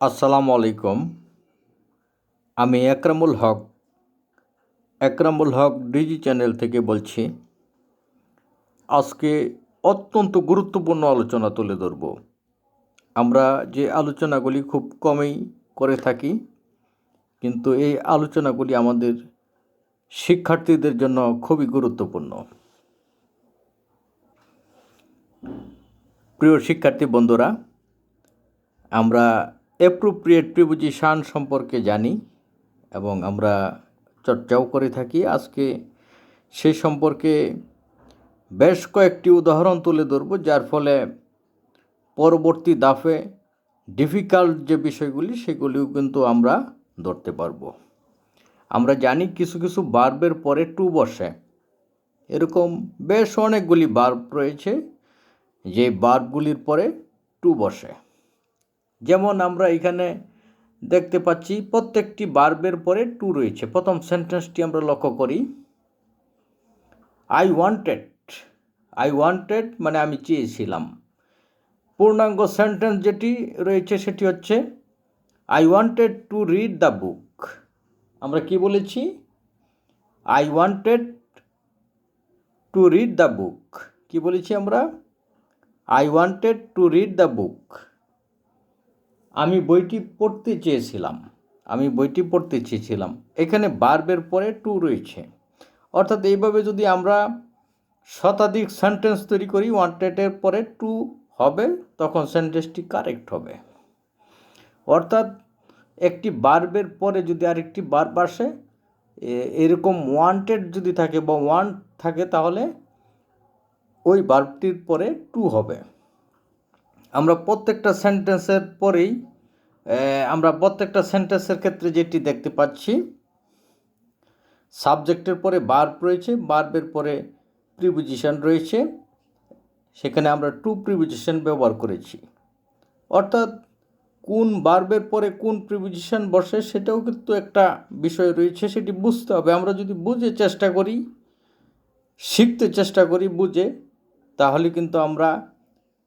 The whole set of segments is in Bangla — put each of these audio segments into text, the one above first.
আসসালামু আলাইকুম। আমি একরামুল হক ডিজি চ্যানেল থেকে বলছি। আজকে অত্যন্ত গুরুত্বপূর্ণ আলোচনা তুলে ধরব। আমরা যে আলোচনাগুলি খুব কমই করে থাকি, কিন্তু এই আলোচনাগুলি আমাদের শিক্ষার্থীদের জন্য খুবই গুরুত্বপূর্ণ। প্রিয় শিক্ষার্থী বন্ধুরা, আমরা অ্যাপ্রোপ্রিয়েট প্রিপোজিশন সম্পর্কে জানি এবং আমরা চর্চাও করে থাকি। আজকে সেই সম্পর্কে বেশ কয়েকটি উদাহরণ তুলে ধরব, যার ফলে পরবর্তী ধাপে ডিফিকাল্ট যে বিষয়গুলি সেগুলিও কিন্তু আমরা ধরতে পারব। আমরা জানি কিছু কিছু ভার্বের পরে টু বসে। এরকম বেশ অনেকগুলি ভার্ব রয়েছে যে ভার্বগুলির পরে টু বসে। যেমন আমরা এখানে দেখতে পাচ্ছি প্রত্যেকটি ভার্বের পরে টু রয়েছে। প্রথম সেন্টেন্সটি আমরা লক্ষ্য করি। আই ওয়ান্টেড মানে আমি চেয়েছিলাম। পূর্ণাঙ্গ সেন্টেন্স যেটি রয়েছে সেটি হচ্ছে I wanted to read the book. আমরা কি বলেছি? I wanted to read the book. কি বলেছি আমরা? I wanted to read the book. আমি বইটি পড়তে চেয়েছিলাম। এখানে ভার্বের পরে টু রয়েছে। অর্থাৎ এইভাবে যদি আমরা শতাধিক সেন্টেন্স তৈরি করি, ওয়ান্টেডের পরে টু হবে, তখন সেন্টেন্সটি কারেক্ট হবে। অর্থাৎ একটি ভার্বের পরে যদি আরেকটি ভার্ব আসে, এরকম ওয়ান্টেড যদি থাকে বা ওয়ান্ট থাকে, তাহলে ওই ভার্বটির পরে টু হবে। আমরা প্রত্যেকটা সেন্টেন্সের ক্ষেত্রে যেটি দেখতে পাচ্ছি, সাবজেক্টের পরে ভার্ব রয়েছে, ভার্বের পরে প্রিপোজিশন রয়েছে। সেখানে আমরা টু প্রিপোজিশন ব্যবহার করেছি। অর্থাৎ কোন ভার্বের পরে কোন প্রিপোজিশন বসে সেটাও কিন্তু একটা বিষয় রয়েছে, সেটি বুঝতে হবে। আমরা যদি বুঝে চেষ্টা করি, শিখতে চেষ্টা করি বুঝে, তাহলে কিন্তু আমরা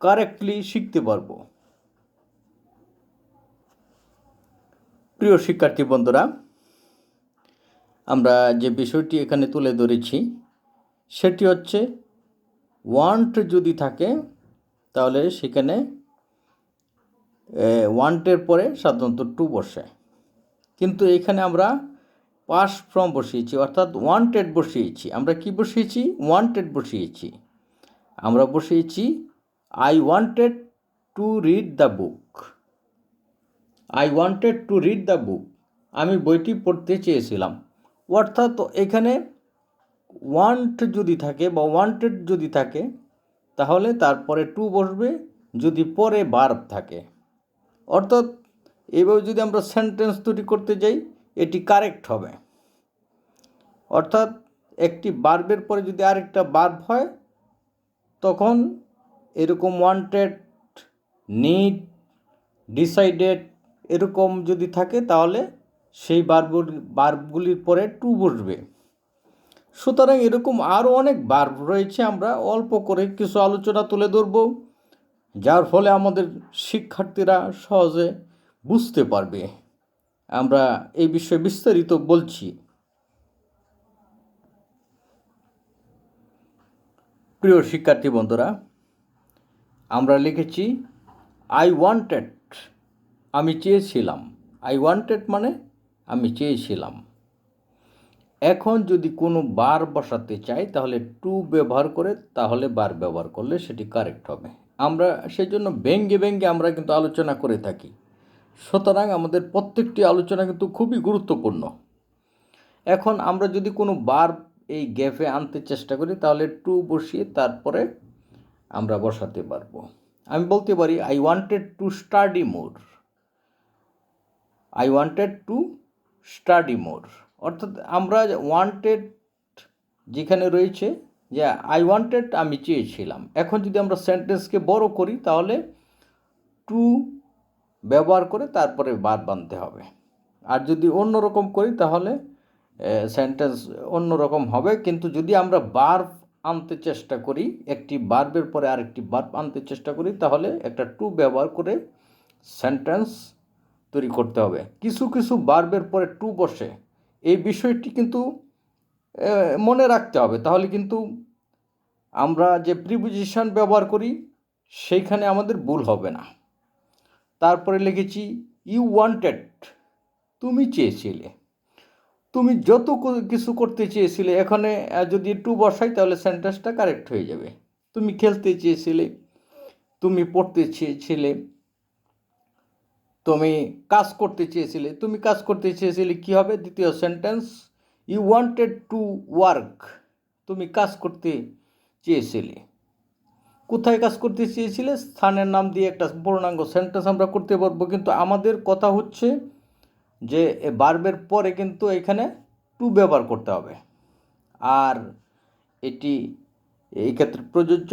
কারেক্টলি শিখতে পারবো। প্রিয় শিক্ষার্থী বন্ধুরা, আমরা যে বিষয়টি এখানে তুলে ধরেছি সেটি হচ্ছে ওয়ান্ট যদি থাকে তাহলে সেখানে ওয়ান্টের পরে সাধারণত টু বসে। কিন্তু এখানে আমরা পাস্ট ফর্ম বসিয়েছি, অর্থাৎ ওয়ান্টেড বসিয়েছি। আমরা কি বসিয়েছি? ওয়ান্টেড বসিয়েছি। আমরা বসিয়েছি I wanted to read the book. I wanted to read the book. আমি বইটি পড়তে চেয়েছিলাম। অর্থাৎ এখানে ওয়ান্ট যদি থাকে বা ওয়ান্টেড যদি থাকে, তাহলে তারপরে টু বসবে যদি পরে ভার্ব থাকে। অর্থাৎ এইভাবে যদি আমরা সেন্টেন্স তৈরি করতে যাই, এটি কারেক্ট হবে। অর্থাৎ একটি ভার্বের পরে যদি আরেকটা ভার্ব হয়, তখন এরকম ওয়ান্টেড, নিড, ডিসাইডেড এরকম যদি থাকে, তাহলে সেই ভার্বগুলির পরে টু বসবে। সুতরাং এরকম আরও অনেক ভার্ব রয়েছে। আমরা অল্প করে কিছু আলোচনা তুলে ধরব, যার ফলে আমাদের শিক্ষার্থীরা সহজে বুঝতে পারবে। আমরা এই বিষয়ে বিস্তারিত বলছি। প্রিয় শিক্ষার্থী বন্ধুরা, আমরা লিখেছি আই ওয়ান্টেড, আমি চেয়েছিলাম। আই ওয়ান্টেড মানে আমি চেয়েছিলাম। এখন যদি কোনো ভার্ব বসাতে চাই, তাহলে টু ব্যবহার করে, তাহলে ভার্ব ব্যবহার করলে সেটি কারেক্ট হবে। আমরা সেই জন্য ব্যঙ্গে আমরা কিন্তু আলোচনা করে থাকি। সুতরাং আমাদের প্রত্যেকটি আলোচনা কিন্তু খুবই গুরুত্বপূর্ণ। এখন আমরা যদি কোনো ভার্ব এই গ্যাপে আনতে চেষ্টা করি, তাহলে টু বসিয়ে তারপরে আমরা বসাতে পারবো। আমি বলতে পারি I wanted to study more. I wanted to study মোর। অর্থাৎ আমরা ওয়ান্টেড যেখানে রয়েছে, যে আই ওয়ান্টেড আমি চেয়েছিলাম। এখন যদি আমরা সেন্টেন্সকে বড় করি, তাহলে টু ব্যবহার করে তারপরে ভার্ব আনতে হবে। আর যদি অন্য রকম করি, তাহলে সেন্টেন্স অন্য রকম হবে। কিন্তু যদি আমরা ভার্ব আনতে চেষ্টা করি, একটি ভার্বের পরে আরেকটি ভার্ব আনতে চেষ্টা করি, তাহলে একটা টু ব্যবহার করে সেন্টেন্স তৈরি করতে হবে। কিছু কিছু ভার্বের পরে টু বসে, এই বিষয়টি কিন্তু মনে রাখতে হবে, তাহলে কিন্তু আমরা যে প্রিপোজিশন ব্যবহার করি সেইখানে আমাদের ভুল হবে না। তারপরে লিখেছি ইউ ওয়ান্টেড, তুমি চেয়েছিলে, তুমি যত কিছু করতে চেয়েছিলে, এখানে যদি টু বসাই তাহলে সেন্টেন্সটা কারেক্ট হয়ে যাবে। তুমি খেলতে চেয়েছিলে, তুমি পড়তে চেয়েছিলে, তুমি কাজ করতে চেয়েছিলে, তুমি কাজ করতে চেয়েছিলে কী হবে? দ্বিতীয় sentence you wanted to work, তুমি কাজ করতে চেয়েছিলে। কোথায় কাজ করতে চেয়েছিলে? স্থানের নাম দিয়ে একটা পূর্ণাঙ্গ সেন্টেন্স আমরা করতে পারবো, কিন্তু আমাদের কথা হচ্ছে যে ভার্বের পরে কিন্তু এখানে টু ব্যবহার করতে হবে, আর এটি এই ক্ষেত্রে প্রযোজ্য।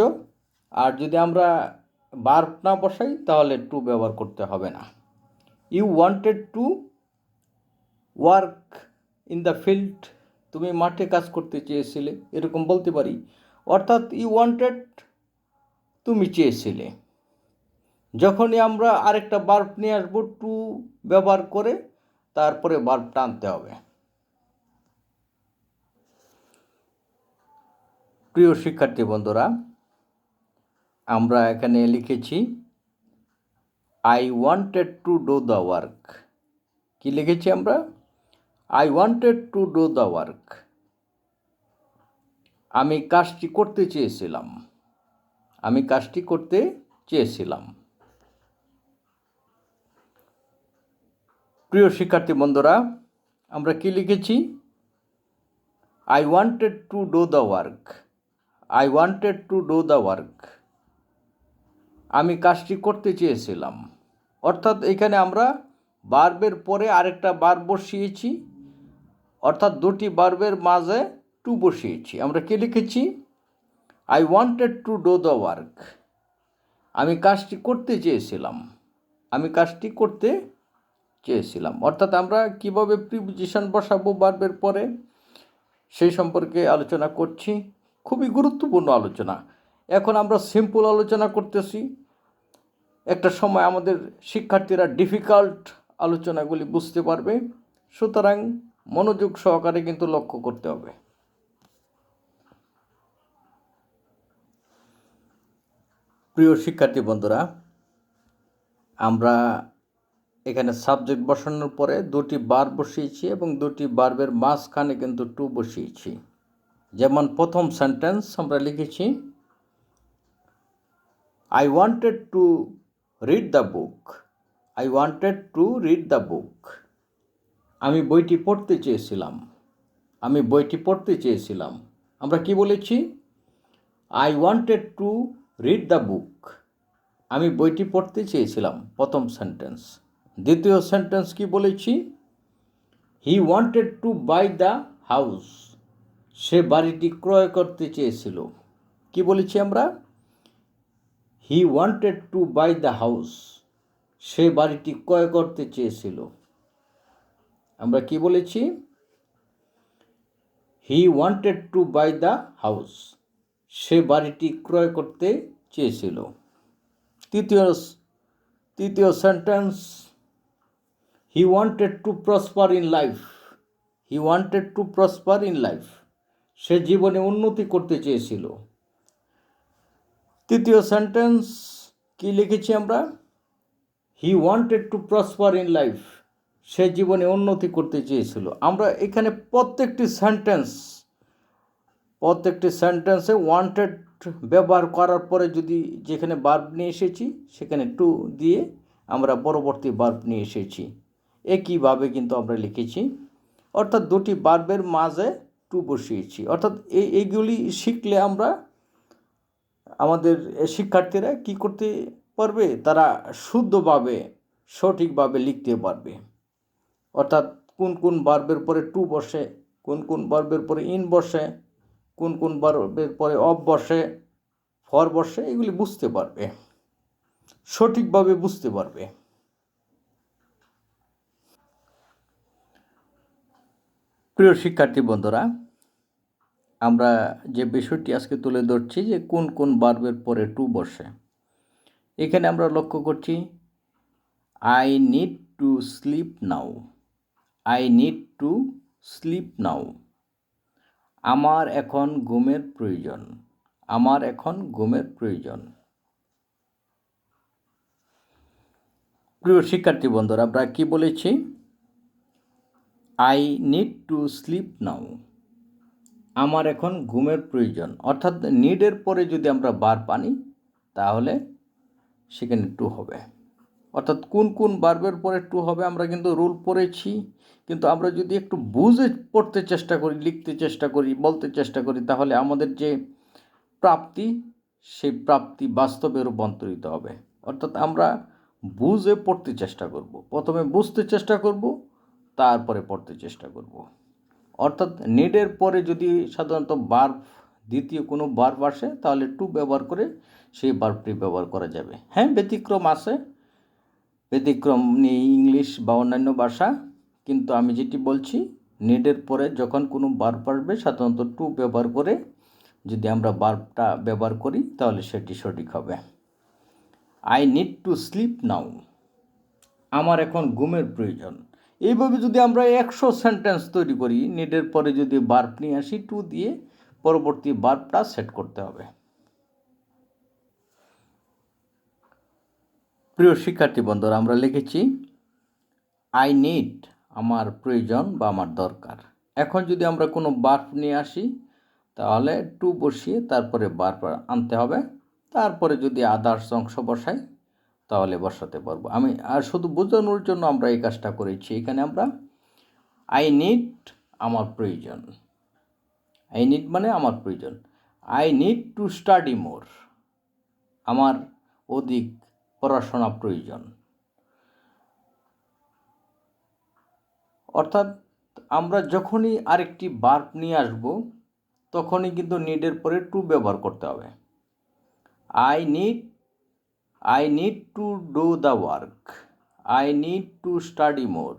আর যদি আমরা ভার্ব না বসাই তাহলে টু ব্যবহার করতে হবে না। You wanted to work in the field, তুমি মাঠে কাজ করতে চেয়েছিলে, এরকম বলতে পারি। অর্থাৎ ইউ ওয়ান্টেড, তুমি চেয়েছিলে। যখনই আমরা আরেকটা ভার্ব নিয়ে আসবো টু ব্যবহার করে, তারপরে ভার্বটা আনতে হবে। প্রিয় শিক্ষার্থী বন্ধুরা, আমরা এখানে লিখেছি I wanted to do the work. কি লিখেছি আমরা? I wanted to do the work, আমি কাজটি করতে চেয়েছিলাম, আমি কাজটি করতে চেয়েছিলাম। প্রিয় শিক্ষার্থী বন্ধুরা, আমরা কি লিখেছি? I wanted to do the work, I wanted to do the work, আমি কাজটি করতে চেয়েছিলাম। অর্থাৎ এখানে আমরা ভার্বের পরে আরেকটা ভার্ব বসিয়েছি, অর্থাৎ দুটি ভার্বের মাঝে টু বসিয়েছি। আমরা কি লিখেছি? I wanted to do the work, আমি কাজটি করতে চেয়েছিলাম, আমি কাজটি করতে চেয়েছিলাম। অর্থাৎ আমরা কিভাবে প্রিপোজিশন বসাবো ভার্বের পরে সেই সম্পর্কে আলোচনা করছি, খুবই গুরুত্বপূর্ণ আলোচনা। এখন আমরা সিম্পল আলোচনা করতেছি, একটা সময় আমাদের শিক্ষার্থীরা ডিফিকাল্ট আলোচনাগুলি বুঝতে পারবে, সুতরাং মনোযোগ সহকারে কিন্তু লক্ষ্য করতে হবে। প্রিয় শিক্ষার্থী বন্ধুরা, আমরা এখানে সাবজেক্ট বসানোর পরে দুটি ভার্ব বসিয়েছি এবং দুটি ভার্বের মাঝখানে কিন্তু টু বসিয়েছি। যেমন প্রথম সেন্টেন্স আমরা লিখেছি I wanted to read the book, I wanted to read the book, আমি বইটি পড়তে চেয়েছিলাম, আমি বইটি পড়তে চেয়েছিলাম। আমরা কি বলেছি? I wanted to read the book, আমি বইটি পড়তে চেয়েছিলাম, প্রথম সেন্টেন্স। দ্বিতীয় সেন্টেন্স কি বলেছি? He wanted to buy the house, সে বাড়িটি ক্রয় করতে চেয়েছিল। কি বলেছি আমরা? He wanted to buy the house, সে বাড়িটি ক্রয় করতে চেয়েছিল। আমরা কি বলেছি? He wanted to buy the house, সে বাড়িটি ক্রয় করতে চেয়েছিল। তৃতীয় sentence he wanted to prosper in life, he wanted to prosper in life, সে জীবনে উন্নতি করতে চেয়েছিল। তৃতীয় সেন্টেন্স কি লিখেছি আমরা? He wanted to prosper in life, সে জীবনে উন্নতি করতে চেয়েছিল। আমরা এখানে প্রত্যেকটি সেন্টেন্সে ওয়ান্টেড ব্যবহার করার পরে যদি যেখানে ভার্ব নিয়ে এসেছি সেখানে টু দিয়ে আমরা পরবর্তী ভার্ব নিয়ে এসেছি, একইভাবে কিন্তু আমরা লিখেছি। অর্থাৎ দুটি ভার্বের মাঝে টু বসিয়েছি। অর্থাৎ এইগুলি শিখলে আমরা, আমাদের শিক্ষার্থীরা কি করতে পারবে? তারা শুদ্ধভাবে সঠিকভাবে লিখতে পারবে। অর্থাৎ কোন কোন ভার্বের পরে টু বসে, কোন কোন ভার্বের পরে ইন বসে, কোন কোন ভার্বের পরে অফ বসে, ফর বসে, এগুলি বুঝতে পারবে, সঠিকভাবে বুঝতে পারবে। প্রিয় শিক্ষার্থী বন্ধুরা, আমরা যে বিষয়টি আজকে তুলে ধরছি যে কোন কোন ভার্বের পরে টু বসে, এখানে আমরা লক্ষ্য করছি I need to sleep now, I need to sleep now. আমার এখন ঘুমের প্রয়োজন, আমার এখন ঘুমের প্রয়োজন। প্রিয় শিক্ষার্থী বন্ধুরা, আমরা কি বলেছি? I need to sleep now, আমার এখন ঘুমের প্রয়োজন। অর্থাৎ নিডের পরে যদি আমরা ভার্ব আনি তাহলে সেখানে টু হবে। অর্থাৎ কোন কোন ভার্বের পরে টু হবে আমরা কিন্তু রুল পড়েছি, কিন্তু আমরা যদি একটু বুঝে পড়তে চেষ্টা করি, লিখতে চেষ্টা করি, বলতে চেষ্টা করি, তাহলে আমাদের যে প্রাপ্তি সেই প্রাপ্তি বাস্তবে রূপান্তরিত হবে। অর্থাৎ আমরা বুঝে পড়তে চেষ্টা করব, প্রথমে বুঝতে চেষ্টা করব, তারপরে পড়তে চেষ্টা করব। অর্থাৎ নিডের পরে যদি সাধারণত ভার্ব, দ্বিতীয় কোনো ভার্ব আসে তাহলে টু ব্যবহার করে সেই ভার্বটি ব্যবহার করা যাবে। হ্যাঁ, ব্যতিক্রম আছে, ব্যতিক্রম নেই ইংলিশ বা অন্যান্য ভাষা, কিন্তু আমি যেটি বলছি নিডের পরে যখন কোনো ভার্ব আসবে সাধারণত টু ব্যবহার করে যদি আমরা ভার্বটা ব্যবহার করি তাহলে সেটি সঠিক হবে। I need to sleep now, আমার এখন ঘুমের প্রয়োজন। এইভাবে যদি আমরা 100 সেন্টেন্স তৈরি করি, নিডের পরে যদি ভার্ব নিয়ে আসি টু দিয়ে পরবর্তী ভার্বটা সেট করতে হবে। প্রিয় শিক্ষার্থী বন্ধুরা, আমরা লিখেছি আই নিড, আমার প্রয়োজন বা আমার দরকার। এখন যদি আমরা কোনো ভার্ব নিয়ে আসি তাহলে টু বসিয়ে তারপরে ভার্ব আনতে হবে, তারপরে যদি আদার্স অংশ বসাই তাহলে বসাতে পারবো। আমি আর শুধু বোঝানোর জন্য আমরা এই কাজটা করেছি। এখানে আমরা আই নিড, আমার প্রয়োজন, আই নিড মানে আমার প্রয়োজন। আই নিড টু স্টাডি মোর, আমার অধিক পড়াশোনা প্রয়োজন। অর্থাৎ আমরা যখনই আরেকটি ভার্ব নিয়ে আসব তখনই কিন্তু নিডের পরে টু ব্যবহার করতে হবে। I need to do the work, I need to study মোর।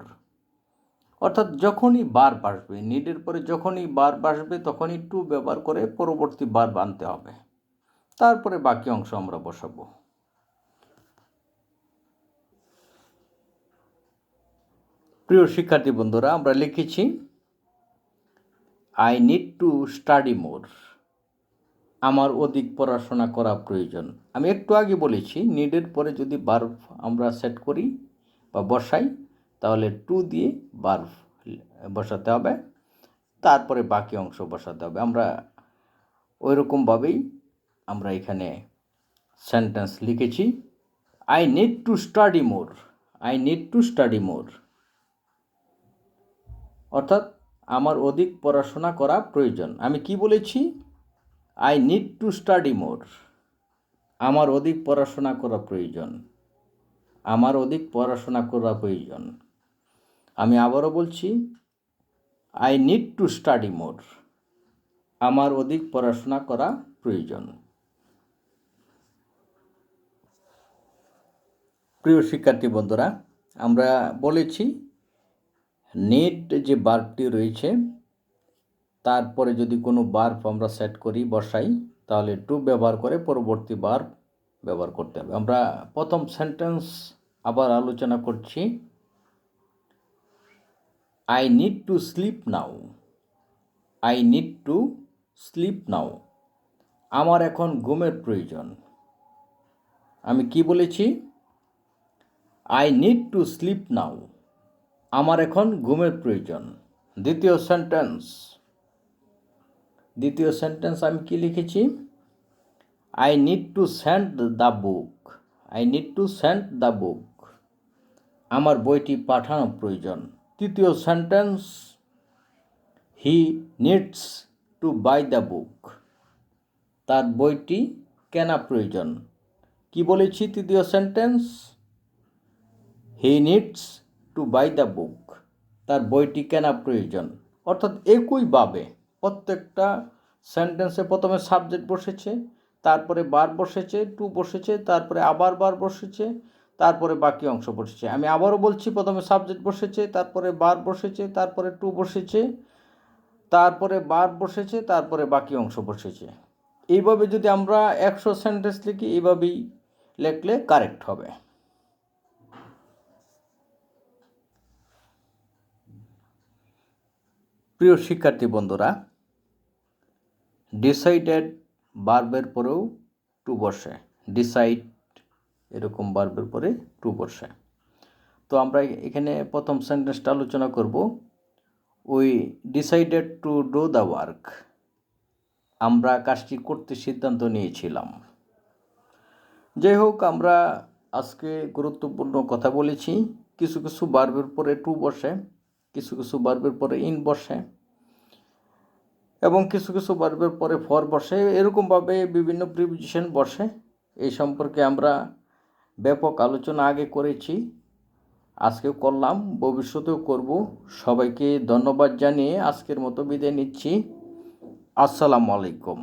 অর্থাৎ যখনই ভার্ব আসবে, নিডের পরে যখনই ভার্ব আসবে তখনই টু ব্যবহার করে পরবর্তী ভার্ব আনতে হবে, তারপরে বাকি অংশ আমরা বসাবো। প্রিয় শিক্ষার্থী বন্ধুরা, আমরা লিখেছি আই নিড টু স্টাডি মোর, আমার অধিক পড়াশোনা করা প্রয়োজন। আমি একটু আগে বলেছি নিডের পরে যদি ভার্ব আমরা সেট করি বা বসাই তাহলে টু দিয়ে ভার্ব বসাতে হবে, তারপরে বাকি অংশ বসাতে হবে। আমরা ওই রকমভাবেই আমরা এখানে সেন্টেন্স লিখেছি। I need to study more, I need to study মোর। অর্থাৎ আমার অধিক পড়াশোনা করা প্রয়োজন। আমি কি বলেছি? আই নিড টু স্টাডি মোর, আমার অধিক পড়াশোনা করা প্রয়োজন, আমার অধিক পড়াশোনা করা প্রয়োজন। আমি আবারও বলছি, আই নিড টু স্টাডি মোর, আমার অধিক পড়াশোনা করা প্রয়োজন। প্রিয় শিক্ষার্থী বন্ধুরা, আমরা বলেছি নিড যে ভার্বটি রয়েছে তারপরে যদি কোনো ভার্ব আমরা সেট করি, বসাই, তাহলে টু ব্যবহার করে পরবর্তী ভার্ব ব্যবহার করতে হবে। আমরা প্রথম সেন্টেন্স আবার আলোচনা করছি। I need to sleep now, I need to sleep now, আমার এখন ঘুমের প্রয়োজন। আমি কি বলেছি? I need to sleep now, আমার এখন ঘুমের প্রয়োজন। দ্বিতীয় সেন্টেন্স আমি কি লিখেছি? I need to send the book, I need to send the book, আমার বইটি পাঠানো প্রয়োজন। তৃতীয় sentence, he needs to buy the book, তার বইটি কেনা প্রয়োজন। কি বলেছি তৃতীয় sentence? He needs to buy the book, তার বইটি কেনা প্রয়োজন। অর্থাৎ একইভাবে প্রত্যেকটা সেন্টেন্সে প্রথমে সাবজেক্ট বসেছে, তারপরে ভার্ব বসেছে, টু বসেছে, তারপরে আবার ভার্ব বসেছে, তারপরে বাকি অংশ বসেছে। আমি আবারও বলছি, প্রথমে সাবজেক্ট বসেছে, তারপরে ভার্ব বসেছে, তারপরে টু বসেছে, তারপরে ভার্ব বসেছে, তারপরে বাকি অংশ বসেছে। এইভাবে যদি আমরা 100 সেন্টেন্স লিখি, এইভাবেই লিখলে কারেক্ট হবে। প্রিয় শিক্ষার্থী বন্ধুরা, ডিসাইডেড ভার্বের পরেও টু বসে, ডিসাইড এরকম ভার্বের পরে টু বসে। তো আমরা এখানে প্রথম সেন্টেন্সটা আলোচনা করব। We decided to do the work. আমরা কাজটি করতে সিদ্ধান্ত নিয়েছিলাম। যাই হোক, আমরা আজকে গুরুত্বপূর্ণ কথা বলেছি। কিছু কিছু ভার্বের পরে টু বসে, কিছু কিছু ভার্বের পরে ইন বসে, এবং কিছু কিছু ভার্বের পরে ফর বসে। এরকমভাবে বিভিন্ন প্রিপোজিশন বসে। এই সম্পর্কে আমরা ব্যাপক আলোচনা আগে করেছি, আজকেও করলাম, ভবিষ্যতেও করব। সবাইকে ধন্যবাদ জানিয়ে আজকের মতো বিদায় নিচ্ছি। আসসালামু আলাইকুম।